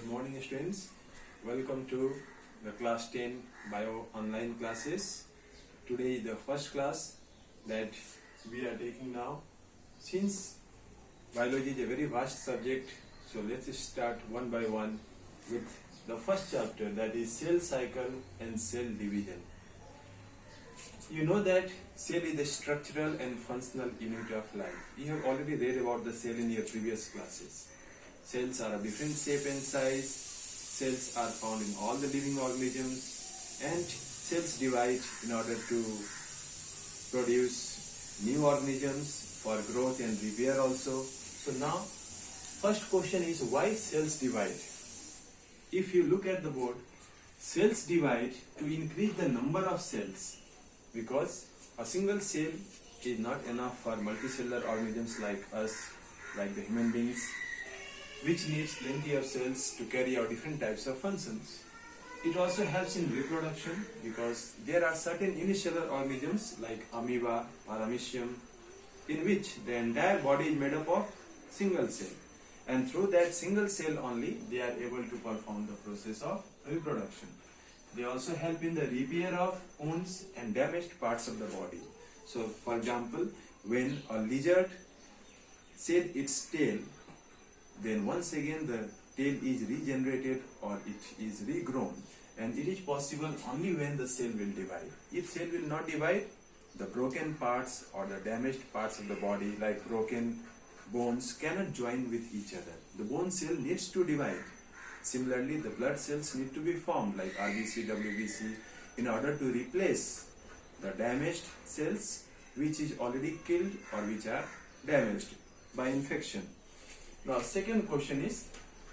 morning students. Welcome to the class 10 bio online classes. Today is the first class that we are taking now. Since biology is a very vast subject, so let's start one by one with the first chapter, that is cell cycle and cell division. You know that cell is the structural and functional unit of life. You have already read about the cell in your previous classes. Cells are of different shape and size. Cells are found in all the living organisms, and cells divide in order to produce new organisms for growth and repair also. So now, first question is, why cells divide? If you look at the board, cells divide to increase the number of cells, because a single cell is not enough for multicellular organisms like us, like the human beings, which needs plenty of cells to carry out different types of functions. It also helps in reproduction, because there are certain unicellular organisms like amoeba or paramecium, in which the entire body is made up of single cell, and through that single cell only they are able to perform the process of reproduction. They also help in the repair of wounds and damaged parts of the body. So for example, when a lizard shed its tail, then once again the tail is regenerated or it is regrown, and it is possible only when the cell will divide. If cell will not divide, the broken parts or the damaged parts of the body, like broken bones, cannot join with each other. The bone cell needs to divide. Similarly, the blood cells need to be formed, like RBC, WBC, in order to replace the damaged cells which is already killed or which are damaged by infection. Now, second question is,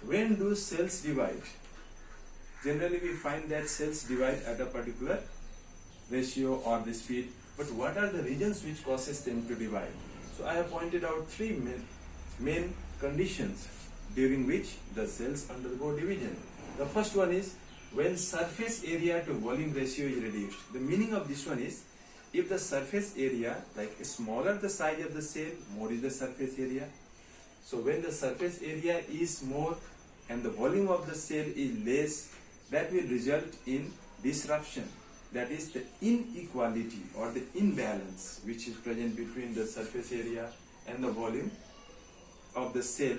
when do cells divide? Generally, we find that cells divide at a particular ratio or the speed, but what are the reasons which causes them to divide? So, I have pointed out three main conditions during which the cells undergo division. The first one is when surface area to volume ratio is reduced. The meaning of this one is, if the surface area, like smaller the size of the cell, more is the surface area. So when the surface area is more and the volume of the cell is less, that will result in disruption. That is the inequality or the imbalance which is present between the surface area and the volume of the cell.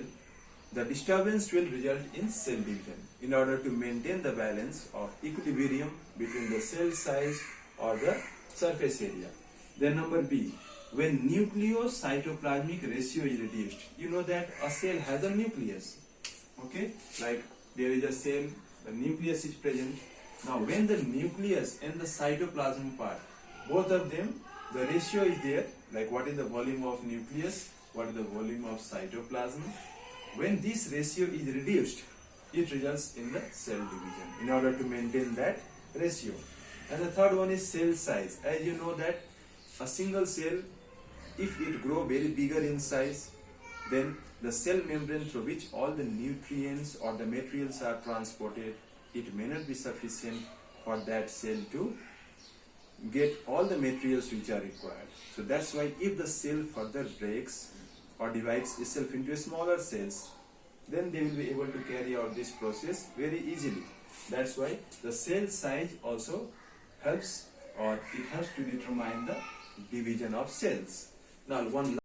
The disturbance will result in cell division in order to maintain the balance of equilibrium between the cell size or the surface area. Then number B, when nucleocytoplasmic ratio is reduced. You know that a cell has a nucleus, okay, like there is a cell, the nucleus is present. Now when the nucleus and the cytoplasm part, both of them, the ratio is there, like what is the volume of nucleus, what is the volume of cytoplasm. When this ratio is reduced, it results in the cell division in order to maintain that ratio. And the third one is cell size. As you know that a single cell, if it grow very bigger in size, then the cell membrane through which all the nutrients or the materials are transported, it may not be sufficient for that cell to get all the materials which are required. So that's why if the cell further breaks or divides itself into smaller cells, then they will be able to carry out this process very easily. That's why the cell size also helps, or it helps to determine the division of cells. Now, one